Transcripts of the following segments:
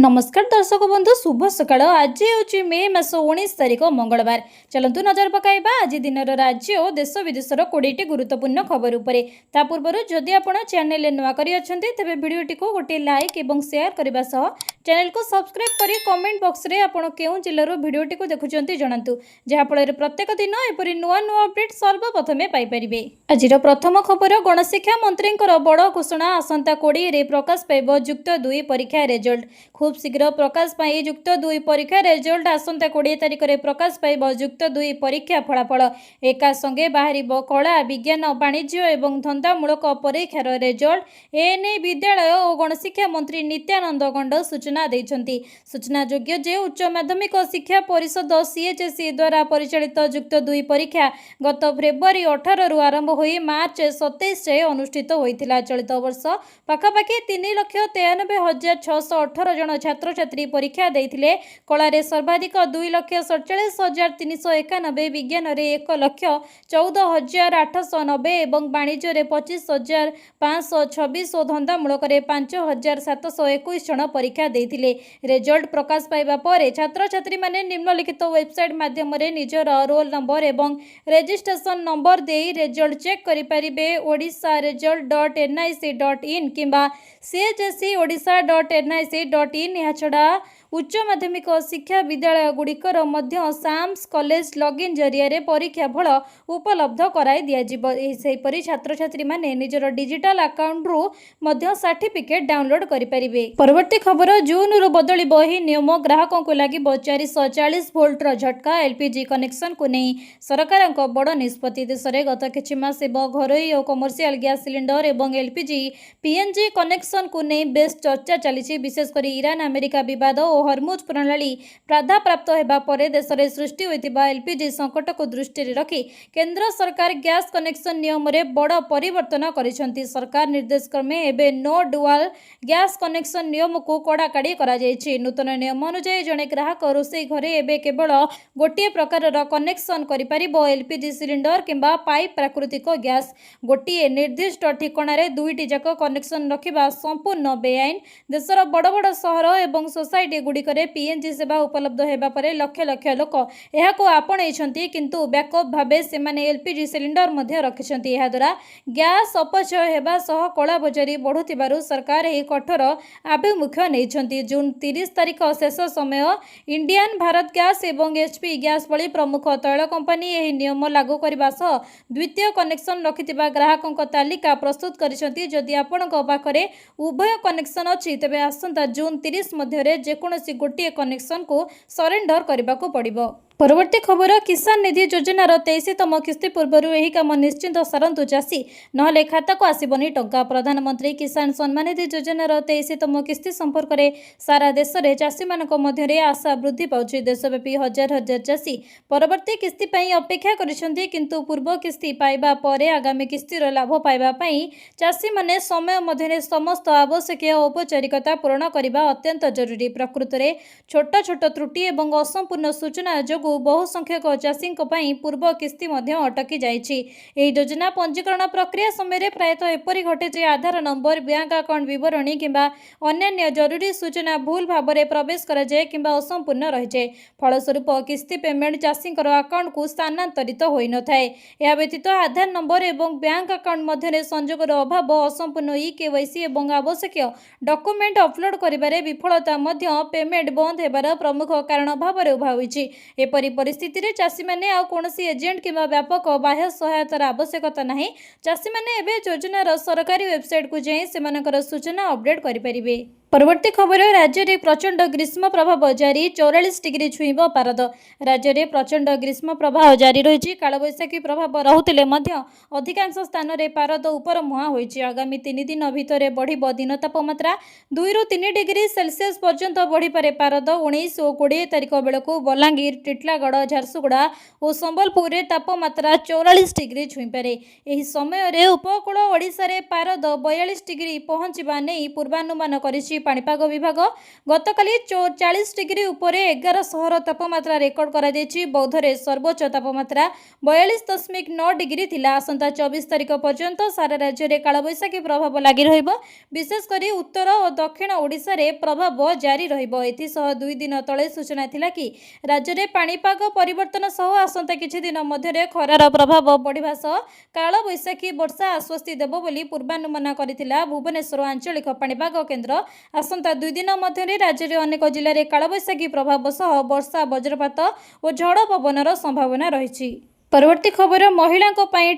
नमस्कार दर्शक बंधु शुभ सकाळ। आज हूँ मे मास 19 तारिख मंगलवार। चलतु नजर पकाइबा आज दिन राज्य और देश विदेशर 20टी गुरुत्वपूर्ण खबर उपरे। ता पूर्व जदि आपण चैनल नुआ करी अछंती तेबे वीडियोटी को गोटे लाइक एवं शेयर करबा सह चैनल को सब्सक्राइब करी कमेंट बॉक्स रे आपण केउ जिल्लार वीडियोटी को देखुचंती जणांतु, जहा फଳରେ प्रत्येक दिन एपरि नुआ नुआ अपडेट सर्वप्रथमे पाई परिबे। आजिर प्रथम खबर गणशिक्षा मंत्रींकर बड़ घोषणा। आसंता 20 रे प्रकाश पाइब युक्त 2 परीक्षा रिजल्ट। खूब शीघ्र प्रकाश पाई युक्त 2 परीक्षा रिजल्ट आसंता 20 तारिख में प्रकाश पाइब युक्त 2 परीक्षा फलाफल। एका संगे बाहरिब कला विज्ञान वाणिज्य एवं धंदामूलक परीक्षार रिजल्ट। एने विद्यालय और गणशिक्षा मंत्री नित्यानंद गंड सूचना देइछंती। सूचना योग्य जे उच्च माध्यमिक शिक्षा परिषद सीएचएसई द्वारा परिचालित युक्त 2 परीक्षा गत फेब्रुआरी 18 रु आरंभ होई मार्च 27 रे अनुष्ठित होइथिला। चलित वर्ष पाखापाखि 3,93,618 जन छात्र छात्री परीक्षा देइथिले। कलारे सर्वाधिक 2,47,391, विज्ञान रे 1,14,890 एवं वाणिज्य रे 25,526 और धंदामूलक रे 5,721 जन परीक्षा देइथिले। रिजल्ट प्रकाश पाइबा परे छात्र छात्री माने निम्नलिखित वेबसाइट माध्यम रे निजर रोल नंबर एवं रजिस्ट्रेशन नंबर दे रिजल्ट चेक करि परिबे। odisharesult.nic.in किंबा chsc.odisha.nic.in। यह छड़ा उच्च माध्यमिक शिक्षा विद्यालय गुड़िकर मध्य साम्स कॉलेज लॉगिन जरिया परीक्षा फल उपलब्ध कराई दियाजिबो। सेहीपरि छात्र छात्री माने निजर डिजिटल अकाउंट रु मध्य सर्टिफिकेट डाउनलोड करि परिबे। परवर्ती खबर जून रु बदलिबो ही नियम। ग्राहकों को लागि 440 वोल्ट रो झटका। एलपीजी कनेक्शन को नहीं सरकारक बड़ निष्पत्ति। देश में गत किछि मास घरोई और कमर्शियल गैस सिलिंडर एवं एलपीजी पीएनजी कनेक्शन को नहीं बेस चर्चा चली। विशेषकर ईरान अमेरिका विवाद और हरमुज प्रणाली बाधा प्राप्त होगा पर देश में सृष्टि होता एलपीजी संकट को दृष्टि रखी केंद्र सरकार गैस कनेक्शन नियम में बड़ परिवर्तन करिसेंती। सरकार निर्देश क्रमे एबे नो डुआल गैस कनेक्शन नियम को कड़ाकड़ी करा जायछि। नूतन नियम अनुसार जड़े ग्राहक रोषे घरे एबे केवल गोटे प्रकार कनेक्शन करिपारिबो। एलपीजी सिलिंडर किंबा पाइप प्राकृतिक गैस गोटे निर्दिष्ट ठिकाणारे 2टी जाक कनेक्शन रखिबा संपूर्ण बेआईन। देशर बड़ बड़ सहर एवं सोसाइटी गुड़िकरे पीएनजी सेवा उपलब्ध होगा पर लक्ष लक्ष लोक यहाको आपणैछंती, किंतु बैकअप भाबे सेमाने एलपीजी सिलिंडर मध्य रखिछंती। एहा द्वारा गैस अपचय हेबा सह कला बजारी बढ़ुतिबारु सरकार एही कठोर आभिमुख्य नैछंती। जून 30 तारिख शेष समय इंडियन भारत गैस एवं एचपी गैस भली प्रमुख तैल कंपनी एही नियम लागू करबा सह द्वितीय कनेक्शन रखिथिबा ग्राहकक तालिका प्रस्तुत करिसंती। जदि आपणक पाखरे उभय कनेक्शन अछि तेबे आसंता जून 30 मध्य जेकोसी गोटे कनेक्शन को सरेंडर करने को पड़िबो। परवर्ती खबर किसान निधि योजनार 23तम किस्ती पूर्व यही काम निश्चिंत सारंतु चाषी नहले खाता को आसबनी टंका। प्रधानमंत्री किसान सम्मान निधि योजनार 23तम किस्ती संपर्क में सारा देश में चाषी मानक मध्य आशा वृद्धि पाउछि। देशव्यापी हजार हजार चाषी परवर्ती किस्ती पई अपेक्षा करिसेंती, किंतु पूर्व किस्ती पाइबा परे आगामी किस्तीर लाभ पाइबा पई चाषी माने समय मध्य समस्त आवश्यक औपचारिकता पूर्ण करने अत्यंत जरूरी। प्रकृत में छोट छोट त्रुटि एवं असंपूर्ण सूचना जो बहु संख्यक चाषी पूर्व किस्ती अटकी जाइछि। एही योजना पंजीकरण प्रक्रिया समय प्रायतः एपरी घटे जे आधार नंबर, बैंक अकाउंट विवरणी किंबा अन्य जरूरी सूचना भूल भाव में प्रवेश करा जाए किंबा असंपूर्ण रही जाए। फलस्वरूप किस्ती पेमेंट चाषी अकाउंट को स्थानांतरित होई न थाए। या व्यतीत आधार नंबर एवं बैंक अकाउंट मध्य संजोगर अभाव, असंपूर्ण ई-केवाईसी एवं आवश्यक डॉक्यूमेंट अपलोड करिबारे विफलता मध्य पेमेंट बंद हेबार प्रमुख कारण भाव में उभा होइछि। एपरी परिस्थिति रे चाषी माने आ कोनोसी एजेंट किंबा व्यापक बाह्य सहायतार आवश्यकता नहीं। चाषी माने एबे योजनार सरकारी वेबसाइट को जाई सेमानकर सूचना अपडेट करि परिबे। परवर्ती खबर राज्य में प्रचंड ग्रीष्म प्रभाव जारी। 44 डिग्री छुईब पारद। राज्य में प्रचंड ग्रीष्म प्रभाव जारी रही। कालबैशाखी प्रभाव रहूतिले मध्य अधिकांश स्थान में पारद उपर मुहां होइछि। आगामी 3 दिन भितर बढ़िब दिन तापमात्रा 2 ରୁ 3 डिग्री सेल्सियस पर्यंत बढ़िपारे पारद। 19 और 20 तारिख बेलू बलांगीर, टिटलागढ़, झारसुगुड़ा और संबलपुर में तापमात्रा 44 डिग्री छुईपारे। एही समय उपकूल ओडिशा रे पारद 42 डिग्री पहुंचवा नहीं पूर्वानुमान करिछि पाणीपाग विभाग। गतकाली 40 डिग्री उपरे 11 सहर तापमात्रा रेकर्ड करा जायछि। बौद्धरे सर्वोच्च तापमात्रा 42.9 डिग्री थिला। आसंता 24 तारिख पर्यंत सारा राज्य में कालबैशाखी प्रभाव लगी रहिबो। विशेषकर उत्तर और दक्षिण ओडिशा रे प्रभाव जारी रहिबो। एथिसह 2 दिन तले सूचना थिला कि राज्य में पाणीपाग परिवर्तन सह आसंता किछि दिन मध्यरे खरार प्रभाव बढ़िबा सह कालबैशाखी वर्षा आश्वस्ति देबो बोली पूर्वानुमान करिथिला भुवनेश्वर आंचलिक पाणीपाग केन्द्र। आसंता 2 दिन मध्यरे राज्य में अनेक जिले में कालबैशाखी प्रभाव सह वर्षा वज्रपात और झड़ पवनर संभावना रही। परवर्ती खबर महिला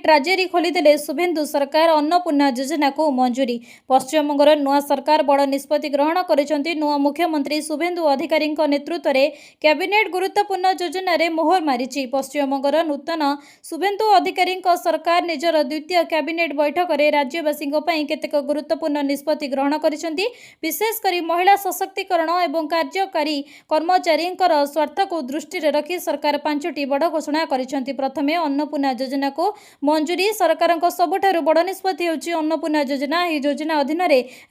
ट्राजेरी खोलीदेले शुभेन्दु सरकार अन्नपूर्णा योजना को मंजूरी। पश्चिमबंगर नुआ सरकार बड़ निष्पत्ति ग्रहण करिसेंति। नुआ मुख्यमंत्री शुभेन्दु अधिकारी नेतृत्व में कैबिनेट गुरुत्वपूर्ण योजना रे मोहर मारिछि। पश्चिमबंगर नूतन शुभेन्दु अधिकारी सरकार निजर द्वितीय कैबिनेट बैठक में राज्यवासी केतेक गुरुत्वपूर्ण निष्पत्ति ग्रहण करिसेंति। विशेषकर महिला सशक्तिकरण और कार्यकारी कर्मचारी स्वार्थ को दृष्टि रखी सरकार 5टी बड़ घोषणा करिसेंति। प्रथम अन्नपूर्णा योजना को मंजूरी। सरकार सबुठारु बड़ निष्पत्ति होछि अन्नपूर्णा योजना। यह योजना अधीन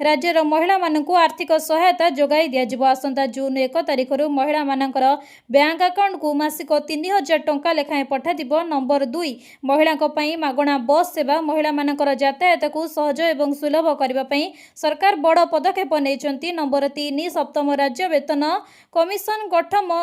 राज्यर महिला मानकु आर्थिक सहायता जोगाई दियाजिबो। आसंता जून 1 तारिख महिला मानकर बैंक अकाउंट को मासिक 3000 टंका लेखाएं पठादिबो। नंबर 2 महिला मागणा बस सेवा। महिला मानकर यातायात को सहज एवं सुलभ करबा पई सरकार बड़ पदक्षेप नेइचंती। नंबर 3 सप्तम राज्य वेतन कमिशन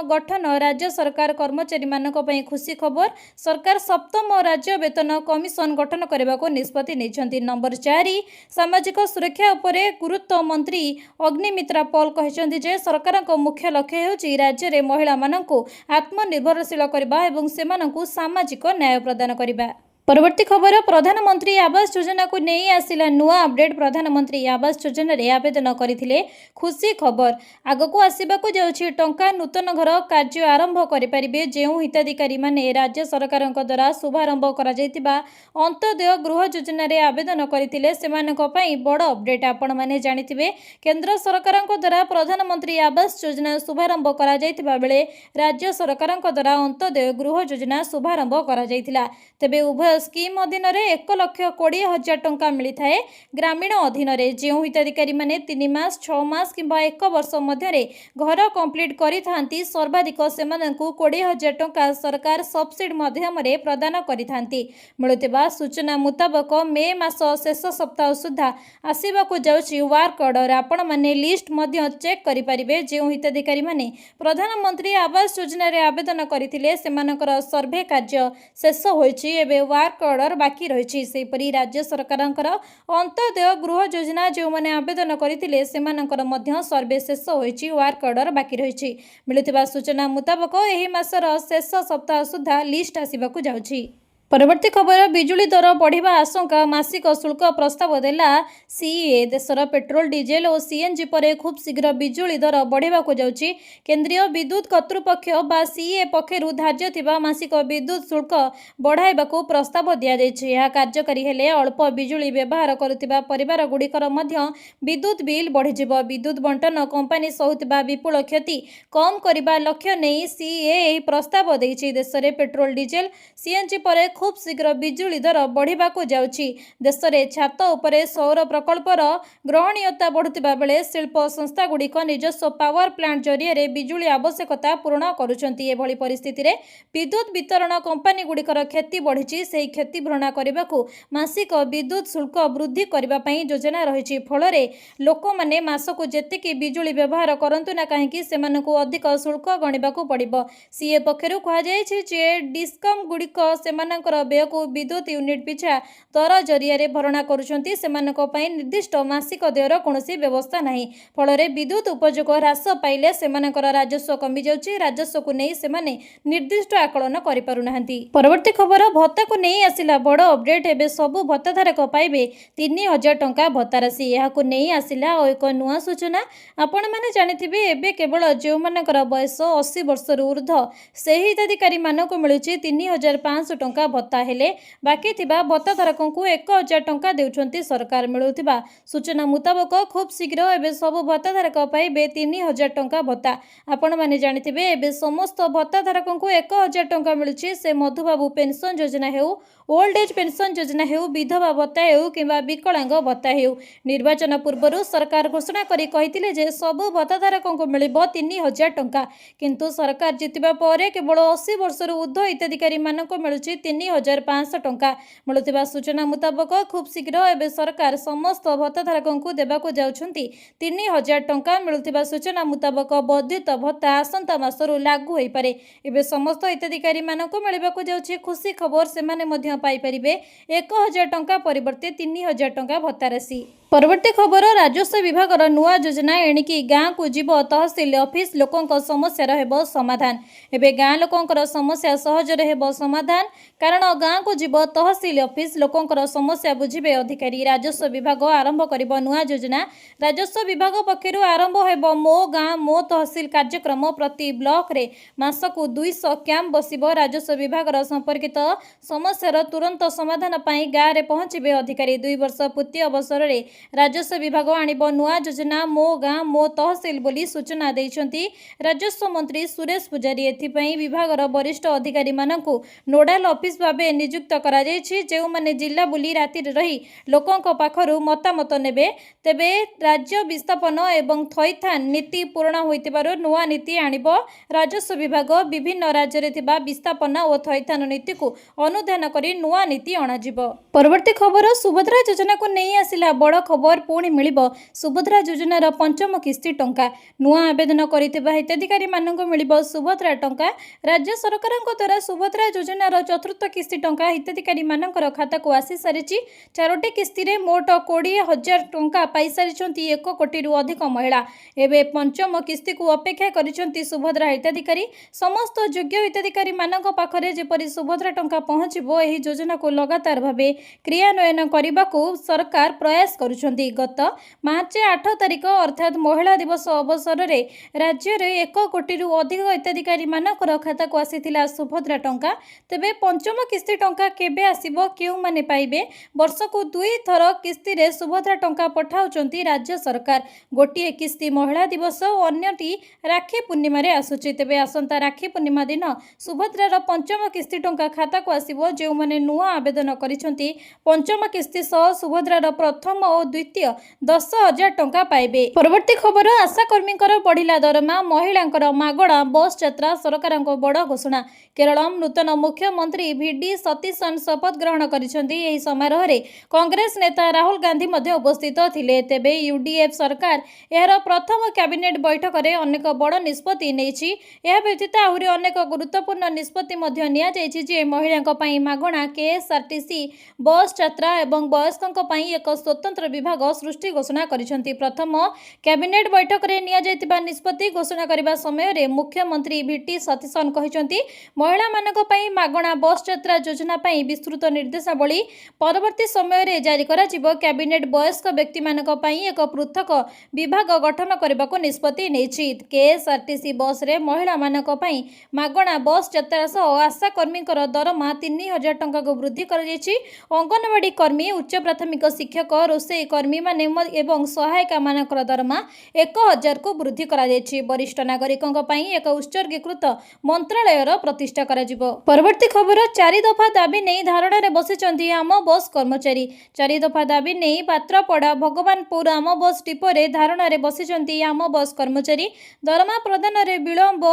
गठन राज्य सरकार कर्मचारी मानक पई खुशी खबर। सरकार सप्तम राज्य वेतन कमिशन गठन करने को निष्पत्ति नेइछंती। नंबर 4 सामाजिक सुरक्षा उपरे गुरुत्व मंत्री अग्निमित्रा पॉल कहते जे सरकार मुख्य लक्ष्य होछि राज्य में महिला मानकु आत्मनिर्भरशील करबा एवं सेमानकु सामाजिक न्याय प्रदान करबा। परवर्ती खबर प्रधानमंत्री आवास योजना को नहीं आसिला नुआ अपडेट। प्रधानमंत्री आवास योजना रे आवेदन करथिले खुशी खबर। आगको आसिबाकु जाउछि टंका नूतन घर कार्य आरंभ करिपारिबे। जेउ हिताधिकारी माने राज्य सरकार द्वारा शुभारंभ करा जायतिबा अंत्योदय गृह योजना रे आवेदन करथिले सेमानक पई बड़ अपडेट। आपण माने जानिथिबे केंद्र सरकार द्वारा प्रधानमंत्री आवास योजना शुभारंभ करा जायतिबा बेले राज्य सरकार द्वारा अंत्योदय गृह योजना शुभारंभ करा जायतिला। तेबे उभय स्कीम अधीन 1,20,000 टंका मिलता है। ग्रामीण अधीन जो हिताधिकारी माने 3 मास 6 मास कि 1 वर्ष मध्य घर कंप्लीट करी थांती सर्वाधिक सेमानंकु 20,000 टंका सरकार सब्सिडी माध्यम प्रदान करी थांती। मिलुथिबा सूचना मुताबक मे मास शेष सप्ताह सुधा आसिबाकु जाउछि वर्क ऑर्डर। आपण माने लिस्ट मध्य चेक करि परिबे। जो हिताधिकारी माने प्रधानमंत्री आवास योजना रे आवेदन करिथिले सेमानकर सर्वे कार्य शेष होइछि। एबे वर्क ऑर्डर बाकी रही। सेपरी राज्य सरकार अंत्योदय गृह योजना जो मैंने आवेदन करते सर्वे शेष होइछि वर्क ऑर्डर बाकी रही। मिलुथिबा सूचना मुताबक एही मासर शेष सप्ताह सुधा लिस्ट आसिबाकु जाउछि। परवर्ती खबर बिजुली दर बढ़िबा आशंका। मासिक शुल्क प्रस्ताव देला सीए। देशर पेट्रोल डीजेल और सीएनजी पर खूब शीघ्र बिजुली दर बढ़िबा को जाउछि। केंद्रीय विद्युत कर्तृपक्ष बा सीए पक्षरु धार्य थिबा मासिक विद्युत शुल्क बढ़ाइबा को प्रस्ताव दिया जायछि। यह कार्यकारी हेले अल्प बिजुली व्यवहार करुथिबा परिवार गुड़िकर मध्य विद्युत बिल बढ़िजिबो। विद्युत बंटन कंपनी सहुथिबा विपुल क्षति कम करबा लक्ष्य नहीं सीए एही प्रस्ताव देछि। देशरे पेट्रोल डीजेल सीएनजी पर खूब शीघ्र बिजुली दर बढ़िबा को जाउछि। देश में छात उपरे सौर प्रकल्पर ग्रहणीयता बढ़ुथिबा बेले शिल्प संस्था गुड़िक निजस्व पावर प्लांट जरिए बिजुली आवश्यकता पूर्ण करुछंती। एभली परिस्थिति रे विद्युत वितरण कंपनी गुड़िकर क्षति बढ़िछि। सेही क्षति भरणा करबाकू मासिक विद्युत शुल्क वृद्धि करबा पई योजना रहिछि। फलरे लोक माने मासकू जेतिकी बिजुली व्यवहार करंतु ना काहेकि सेमानकू अधिक शुल्क गणिबाकू पड़िबो। सीए पक्षरु कहा जायछि जे डिस्कम गुड़िक सेमानक व्यय को विद्युत यूनिट पिछा दर जरिए भरणा करुछंती। सेमानक पई निर्दिष्ट मासिक दर कोनोसी व्यवस्था नहीं। फलरे विद्युत उपयोग ह्रास पाइले सेमानकर राजस्व कमी जाउछि। राजस्व को नहीं सेमाने निर्दिष्ट आकलन करि पारु नाहंती। परवर्ती खबर भत्ता को नहीं आसिला बड़ अपडेट। एबे सबु भत्ताधारक पाइबे 3,000 टंका भत्ता राशि। यहाकू नहीं आसिला और एक नुआ सूचना। आपण माने जानिथिबे एबे केवल जो मानकर बयस 80 वर्ष ऊर्ध्व सेही हिताधिकारी मानक मिलुछि 3,500 टंका भत्ता हेले बाकी थिबा भत्ताधारकଙ୍କୁ 1000 टंका देउछंती सरकार। मिलुथिबा सूचना मुताबक खूब शीघ्र एबे सब भत्ताधारक पाइबे 3000 टंका भत्ता। आपण माने जानिथिबे एबे समस्त भत्ताधारकଙ୍କୁ 1000 टंका मिलुछि। से मधुबाबू पेंशन योजना हेउ, ओल्ड एज पेंशन योजना हेउ, विधवा भत्ता हेउ किंबा विकलांग भत्ता हेउ। निर्वाचन पूर्व सरकार घोषणा करी कहिथिले जे सब भत्ताधारकଙ୍କୁ मिलिबो 3000 टंका, किंतु सरकार जितिबा परे केवल 80 वर्षर ऊर्ध्व हिताधिकारी मानक मिलुछि 3500 टंका। मिलुथिबा सूचना मुताबक खूब शीघ्र एबे सरकार समस्त भत्ताधारकଙ୍କୁ देबाकू जाउछंती 3000 टंका। मिलुथिबा सूचना मुताबक वर्धित भत्ता आसंता मासरू लागू होई पारे। एबे समस्त हिताधिकारी मानक मिलिबाकू जाउछि खुशी खबर। सेमाने मध्य पाई परिबे 1000 टंका परिवर्ते 3000 टंका भत्ता राशि। परवर्ती खबर राजस्व विभाग नुआ योजना एणिकी गाँ को जीव तहसिल ऑफिस लोकों समस्या हेबो समाधान। एबे गाँ लोकों समस्या सहजरे हेबो समाधान, कारण गाँ को जीव तहसिल ऑफिस लोकों समस्या बुझिबे अधिकारी। राजस्व विभाग आरंभ करिबो नुआ योजना। राजस्व विभाग पक्षरु आरंभ हेबो मो गाँ मो तहसिल कार्यक्रम। प्रति ब्लॉक रे मासकु 200 कैंप बसिबो। राजस्व विभाग संपर्कित समस्यार तुरंत समाधान पाई गाँ रे पहुंचिबे अधिकारी। 2 वर्ष पूर्ति अवसर रे राजस्व विभाग आनिबो नुआ योजना मो गाँ मो तहसिल बोली सूचना देइछंती राजस्व मंत्री सुरेश पुजारी। एथिपई विभागर वरिष्ठ अधिकारी मानकु नोडाल ऑफिस भाबे नियुक्त करा जायछि, जेउ माने जिल्ला बुली राति रही लोकंक पाखरु मतामत नेबे। तेबे राज्य विस्थापन एवं थैथान नीति पूर्ण होइतिबारु नुआ नीति आनिबो राजस्व विभाग। विभिन्न राज्य रे थिबा विस्थापन और थैथान नीति को अनुधान करी नुआ नीति अणाजिबो। परवर्ती खबर सुभद्रा योजना को नहीं आसिला बड़ खबर। पुणी मिलिबो सुभद्रा योजनार पंचम किस्ती टंका। नुआ आवेदन करिथिबा हिताधिकारी मानक मिलिबो सुभद्रा टंका। राज्य सरकारक द्वारा सुभद्रा योजनार चतुर्थ किस्ती टंका हिताधिकारी मानकर खाता को आसी सारिछि। 4टी किस्ती रे मोट 20,000 टंका पाई सारिछंती 1 कोटी रु अधिक महिला। एबे पंचम किस्ती को अपेक्षा करिछंती सुभद्रा हिताधिकारी। समस्त योग्य हिताधिकारी मानक पाखरे जेपरि सुभद्रा टंका पहुंचिबो एही योजना को लगातार भाबे क्रियान्वयन करबाकू सरकार प्रयास करुछंती। गत मार्च 8 तारिख अर्थात महिला दिवस अवसर रे राज्य रे 1 कोटी रु अधिक हिताधिकारी मानकर खाता को आसीथिला सुभद्रा टंका। तेबे पंचम किस्ती टंका केबे आसीबो, केउ माने पाइबे? वर्ष को 2 थर किस्ती रे सुभद्रा टंका पठाउचंती राज्य सरकार। गोटिए किस्ती महिला दिवस और अन्यटी राखी पूर्णिमा रे आसुची। तेबे आसंता राखी पूर्णिमा दिन सुभद्रार पंचम किस्ती टंका खाता को आसीबो। जेउ माने नुआ आवेदन करिसंती पंचम किस्ती सह सुभद्रार प्रथम और द्वितीय 10,000 टंका पाइबे। परवर्ती खबर आशा कर्मींकर बढ़िला दरमा। महिलांकर मागणा बस यात्रा सरकारक बड़ घोषणा। केरल नूतन मुख्यमंत्री वीडी सतीशन शपथ ग्रहण करिसंती। एही समारोह रे कांग्रेस नेता राहुल गांधी मध्य उपस्थित थिले। तेबे यूडीएफ सरकार एहार प्रथम कैबिनेट बैठक रे अनेक बड़ निष्पत्ति नेछि। एहा व्यतीत आहुरी अनेक गुरुत्वपूर्ण निष्पत्ति मध्य निया जायछि जे महिलांक पई मागणा केएसआरटीसी बस यात्रा एवं वयस्कंक पई एक स्वतंत्र विभाग सृष्टि घोषणा करिसंती। प्रथम कैबिनेट बैठक रे निया जायतिबा निष्पत्ति घोषणा करिबा समय रे मुख्यमंत्री वीडी सतीशन कहिसंती महिला मानक पई मागणा बस यात्रा योजना पई विस्तृत निर्देशावली परवर्ती समय रे जारी करा जिवो। कैबिनेट वयस्क व्यक्ति मानक पई एक पृथक विभाग गठन करबाको निष्पत्ति नेछि। केएसआरटीसी बस रे महिला मानक पई मागणा बस यात्रा सह आशा कर्मींकर दरमा 3000 टंका को वृद्धि कर जायछि। अंगनवाड़ी कर्मी, उच्च प्राथमिक शिक्षक, रोषेई कर्मी माने एवं सहायिका मानकर दरमा 1000 को वृद्धि करा जायछि। वरिष्ठ नागरिकों पई एक उत्सर्गीकृत मंत्रालयर प्रतिष्ठा करा जिवो। परवर्ती खबर 4 दफा दाबी नहीं धारणा रे बसिचंती आम बस कर्मचारी। 4 दफा दाबी नहीं पात्रपड़ा भगवानपुर आम बस डिपो रे धारणा रे बसिचंती आम बस कर्मचारी। दरमा प्रदान रे विलंब,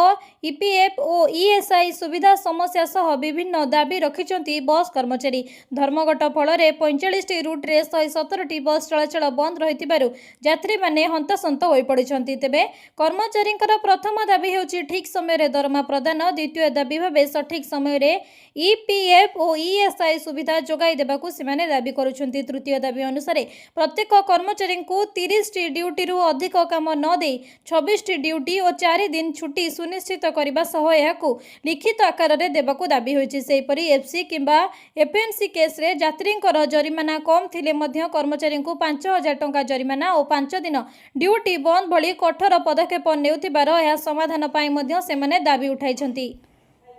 ईपीएफ और ईएसआई सुविधा समस्या सह विभिन्न दाबी रखिचंती बस कर्मचारी। धर्मघट फल रे 45 रूट रे 117 बस चलाचल बंद रहितिबारु यात्री माने हंतसंत होई पड़िछंती। तेबे कर्मचारींकर प्रथम दाबी हेउची ठीक समय रे दरमा प्रदान। द्वितीय दाबी भाबे सठिक समय रे ईपीएफ और ईएसआई सुविधा जोगाई देबाकू सेमाने दाबी करूछंती। तृतीय दाबी अनुसार प्रत्येक कर्मचारी को 30 ड्यूटी रु अधिक काम न दे 26 ड्यूटी और 4 दिन छुट्टी सुनिश्चित करबा सह एहाकू लिखित आकार रे देबाकू दाबी होईची। सेहीपरि एफसी किंबा एफएमसी केस रे यात्रींकर जरिमाना कम थिले मध्य कर्मचारी को 5,000 टंका जरिमाना और 5 दिन ड्यूटी बंद भली कठोर पदक्षेप नेउथिबार एहा समाधान पाई मध्य सेमाने दाबी उठाइछंती।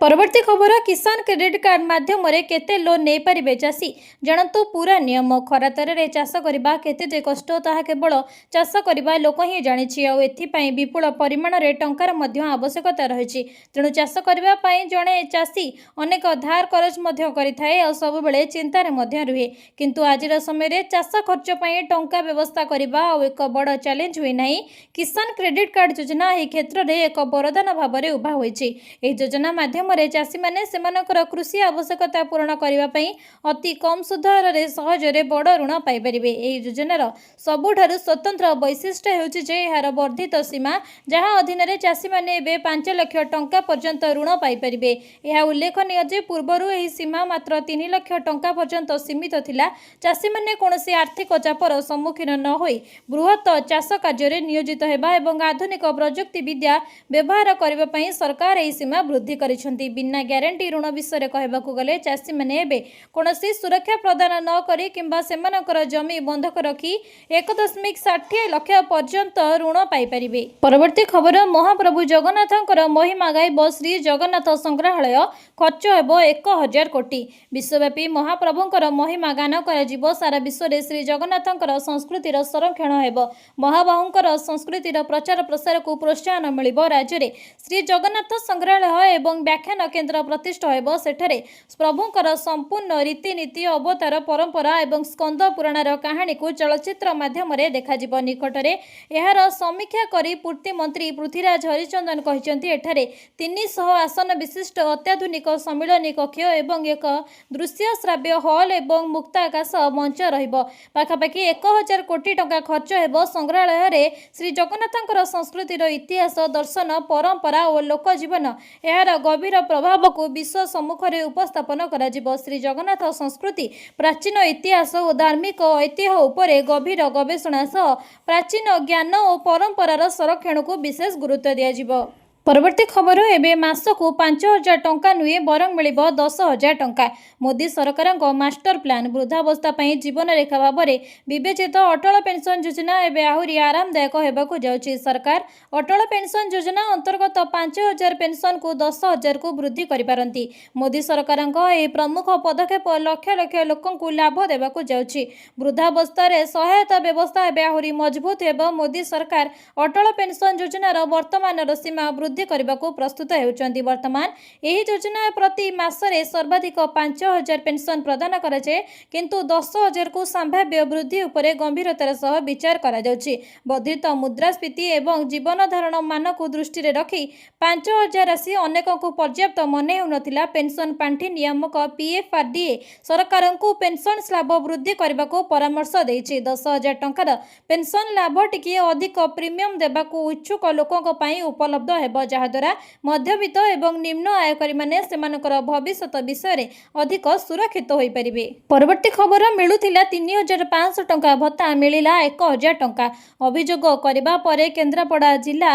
परवर्ती खबर किसान क्रेडिट कार्ड माध्यम केते लोन नहीं पारे चाषी जानतु पूरा नियम खरा तरे चाष करने केते कष्ट ताहा केवल चाष करने लोक ही जानी एथिपाई विपुल परिमाण में टंकार आवश्यकता रही तेणु चाष करने जड़े चाषी अनेक धार करज करें और सब बेले चिंतार रुहे किंतु आज समय चाष खर्च पर टंका व्यवस्था करने और एक बड़ चैलेंज हुए ना किसान क्रेडिट कार्ड योजना यह क्षेत्र में एक वरदान भाव में उभा होती योजना माध्यम चाषी मैंने सेमानकर कृषि आवश्यकता पूरण करने अति कम सुधर सहजरे बड़ ऋण पाइपर। यह योजनार सबुठारु स्वतंत्र वैशिष्ट्य होउछि जे यार वर्धित सीमा जहाँ अधीन चाषी मैंने 5 लाख टंका पर्यंत ऋण पाइपर। यह उल्लेखनीय जे पूर्वर यह सीमा मात्र 3 लाख टंका पर्यंत सीमित थिला। चाषी मैंने कौनसी आर्थिक चापर सम्मुखीन न होई बृहत चाष कार्य नियोजित हेबा एवं आधुनिक प्रजुक्ति विद्या व्यवहार करने सरकार यह सीमा वृद्धि करिसेंति। बिना ग्यारंटी ऋण विषय कहबाकू गले चाषी मैंने एबे कौनसी सुरक्षा प्रदान न करी किंबा सेमानकर जमी बंधक रखी 1.60 लाख पर्यंत ऋण पाइपारे। परवर्ती खबर महाप्रभु जगन्नाथंकर महिमा गायब श्री जगन्नाथ संग्रहालय खर्च हेबो 1000 कोटी। विश्वव्यापी महाप्रभुंकर महिमा गान कर सारा विश्व में श्री जगन्नाथंकर संस्कृतिर संरक्षण हेबो महाबाहुंकर संस्कृतिर प्रचार प्रसार को प्रोत्साहन मिलिबो। राज्य में श्री जगन्नाथ संग्रहालय एवं व्याख्यान केन्द्र प्रतिष्ठा हेबो। सेठरे प्रभुंकर संपूर्ण रीतिनीति अवतार परंपरा एवं स्कंद पुराणर कहानी को चलचित्र माध्यम देखा निकटरे यार समीक्षा करी पूर्ति मंत्री पृथ्वीराज हरिचंदन कहते एठारे 300 आसन विशिष्ट अत्याधुनिक सम्मिलनी कक्ष एवं एक दृश्य श्राव्य हॉल एवं मुक्ताकाश मंच रहिबो। पाखापाखि 1000 कोटी टंका खर्च हेबो। संग्रहालय रे श्री जगन्नाथंकर संस्कृतिर इतिहास दर्शन परंपरा और लोकजीवन यार गभीर प्रभाव को विश्व सम्मुख में उपस्थापन करा जिवो। श्री जगन्नाथ संस्कृति प्राचीन इतिहास और धार्मिक ऐतिह्य उपरे गभीर गवेषणा सह प्राचीन ज्ञान और परंपरार संरक्षण को विशेष गुरुत्व दिया। परवर्ती खबर एवं मासकू 5000 टंका नुहे बरं मिल 10,000 टंका। मोदी सरकार मास्टर प्लान वृद्धावस्था जीवन रेखा भाव में विवेचित अटल पेंशन योजना एवं आहरी आरामदायक होगाकू जाउछि। सरकार अटल पेंशन योजना अंतर्गत 5000 पेंशन को 10,000 को वृद्धि करिपारंती। मोदी सरकार प्रमुख पदक्षेप लक्ष लक्ष लोकंकु लाभ देवाकू जाउछि। वृद्धावस्था सहायता व्यवस्था एवं आहरी मजबूत हेबो। मोदी सरकार अटल पेंशन योजनार वर्तमान सीमा वृद्धि करने को प्रस्तुत होती। वर्तमान यह योजना प्रति मासरे सर्वाधिक 5000 पेंशन प्रदान कराए किंतु 10,000 को संभाव्य वृद्धि उपरे गंभीरतार सह विचार करा जाउछि। वर्धित मुद्रास्फीति एवं जीवन धारण मान को दृष्टि रखी 5000 राशि अनेक को पर्याप्त मने होनथिला। पेंशन पांठी नियामक PFRDA सरकार को पेंशन स्लैब वृद्धि करने को परामर्श देछि। 10,000 टंकार पेंशन लाभ टिके अधिक प्रीमियम देबाकू इच्छुक लोकों पई उपलब्ध हेबो जहाद्वारा मध्यवित्त एवं निम्न आयकरी माने सेमानकर भविष्यत विषय अधिक सुरक्षित होई परिबे। परवर्ती खबर मिलुथिला 3500 टंका भत्ता मिलिला 1000 टंका। अभियोग करबा परे केन्द्रापड़ा जिला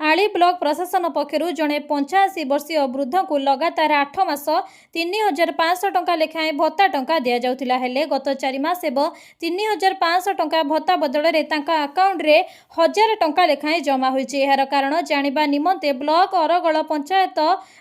आली ब्लॉक प्रशासन पक्षरु जणे 85 वर्षीय वृद्ध को लगातार 8 मास 3500 टंका लेखाएं भत्ता टंका दिया जाउथिला। हेले गत 4 मास एवं 3500 टंका भत्ता बदल रे तांका अकाउंट रे 1000 टंका लेखाएं जमा होईछि। एहार कारण जानिबा निमंते ब्लॉक अरगल पंचायत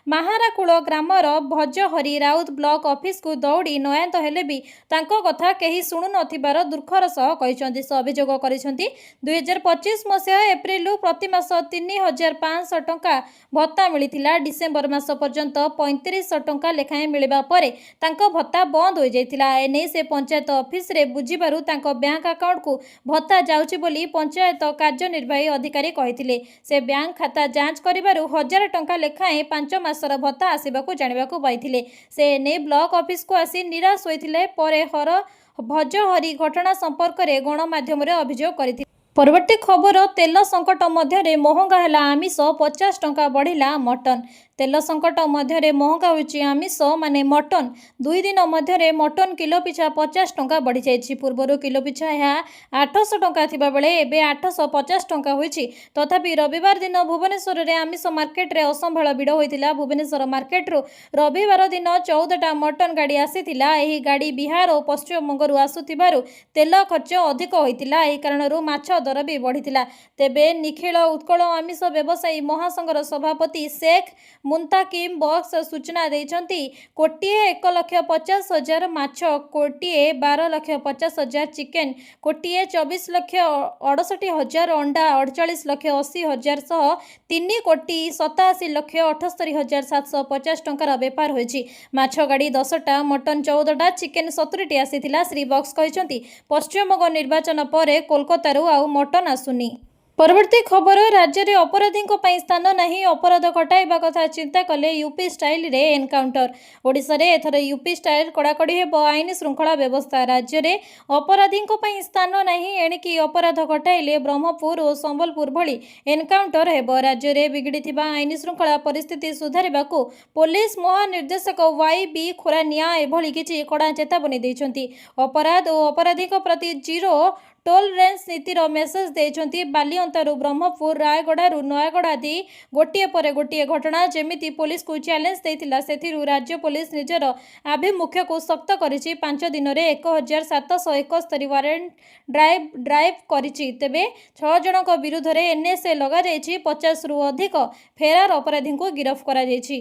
महाराकूल ग्रामर भजहरी राउत ब्लॉक ऑफिस को दौड़ी नयात हेले भी तांको कथा केही शुणु नथिबार दुर्खर सह कहिसंती। से अभियोग करिसंती 2025 मसिया एप्रिल प्रति मास 3500 टंका भत्ता मिलिथिला। डिसेंबर मास पर्यंत 3500 टंका लेखाएं मिलिबा परे तांको भत्ता बंद हो जाइथिला। एने से पंचायत ऑफिस रे बुझिबारु तांको बैंक अकाउंट को भत्ता जाउछि बोली पंचायत कार्यनिर्वाही अधिकारी कहिथिले। से बैंक खाता जांच करिबारु 1000 टंका लेखाएं 5 मासर भत्ता आसिबाकू जानिबाकू पाइथिले। से ने ब्लॉक ऑफिस को आसी निराश होइथिले। परे भजहरी घटना संपर्क में गणमाध्यम अभियोग करथिले। परवर्ती खबर तेल संकट मध्य महंगा है आमिष 50 टंका बढ़िला मटन। तेल संकट मध्य महंगा होची आमिष माने मटन। 2 दिन मध्य मटन किलो पिछा 50 टंका बढ़ी जाइछि। पूर्वर किलो पिछा यह 800 टंका थिबा बेले एबे 850 टंका होइछि। तथापि रविवार दिन भुवनेश्वर रे आमिष मार्केट रे असंभाळ भिड़ होइतिला। भुवनेश्वर मार्केट रो रविवार दिन 14टा मटन गाड़ी आसीतिला। एही गाड़ी बिहार और पश्चिम बंगरू आसुथिबारु तेल खर्च अधिक होइतिला। एही कारणरू माछ ଦର ବି ବଢ଼ିଥିଲା। ତେବେ ନିଖିଳ ଉତ୍କଳ ଆମିଷ ବ୍ୟବସାୟୀ ମହାସଂଘର ସଭାପତି ଶେଖ୍ ମୁନ୍ତାକିମ୍ ବକ୍ସ ସୂଚନା ଦେଇଛନ୍ତି, 1,01,50,000 ମାଛ, 1,12,50,000 ଚିକେନ, 1,24,68,000 ଅଣ୍ଡା, 48,80,000 ସହ 3,87,78,750 ଟଙ୍କାର ବେପାର ହୋଇଛି। ମାଛ ଗାଡ଼ି 10ଟା, ମଟନ 14ଟା, ଚିକେନ 70ଟି ଆସିଥିଲା। ଶ୍ରୀ ବକ୍ସ କହିଛନ୍ତି, ପଶ୍ଚିମବଙ୍ଗ ନିର୍ବାଚନ ପରେ କୋଲକାତାରୁ ଆଉ ମଟନ ଆସୁନି। ପରବର୍ତ୍ତୀ ଖବର, ରାଜ୍ୟରେ ଅପରାଧୀଙ୍କ ପାଇଁ ସ୍ଥାନ ନାହିଁ, ଅପରାଧ ଘଟାଇବା କଥା ଚିନ୍ତା କଲେ ୟୁପି ଷ୍ଟାଇଲରେ ଏନକାଉଣ୍ଟର। ଓଡ଼ିଶାରେ ଏଥର ୟୁପି ଷ୍ଟାଇଲ କଡ଼ାକଡ଼ି ହେବ ଆଇନ ଶୃଙ୍ଖଳା ବ୍ୟବସ୍ଥା। ରାଜ୍ୟରେ ଅପରାଧୀଙ୍କ ପାଇଁ ସ୍ଥାନ ନାହିଁ, ଏଣିକି ଅପରାଧ ଘଟାଇଲେ ବ୍ରହ୍ମପୁର ଓ ସମ୍ବଲପୁର ଭଳି ଏନକାଉଣ୍ଟର ହେବ। ରାଜ୍ୟରେ ବିଗିଡ଼ିଥିବା ଆଇନ ଶୃଙ୍ଖଳା ପରିସ୍ଥିତି ସୁଧାରିବାକୁ ପୋଲିସ ମହାନିର୍ଦ୍ଦେଶକ ୱାଇ.ବି. ଖୁରାନିଆ ଏଭଳି କିଛି କଡ଼ା ଚେତାବନୀ ଦେଇଛନ୍ତି। ଅପରାଧ ଓ ଅପରାଧୀଙ୍କ ପ୍ରତି ଜିରୋ ଟୋଲରେନ୍ସ ନୀତିର ମେସେଜ ଦେଇଛନ୍ତି। ବାଲିଅନ୍ତାରୁ ବ୍ରହ୍ମପୁର, ରାୟଗଡ଼ାରୁ ନୟାଗଡ଼ ଆଦି ଗୋଟିଏ ପରେ ଗୋଟିଏ ଘଟଣା ଯେମିତି ପୋଲିସକୁ ଚ୍ୟାଲେଞ୍ଜ ଦେଇଥିଲା, ସେଥିରୁ ରାଜ୍ୟ ପୋଲିସ ନିଜର ଆଭିମୁଖ୍ୟକୁ ଶକ୍ତ କରିଛି। 5 ଦିନରେ 1,771 ୱାରେଣ୍ଟ ଡ୍ରାଇଭ୍ କରିଛି। ତେବେ 6 ଜଣଙ୍କ ବିରୁଦ୍ଧରେ ଏନ୍ଏସ୍ଏ ଲଗାଯାଇଛି। 50ରୁ ଅଧିକ ଫେରାର ଅପରାଧୀଙ୍କୁ ଗିରଫ କରାଯାଇଛି।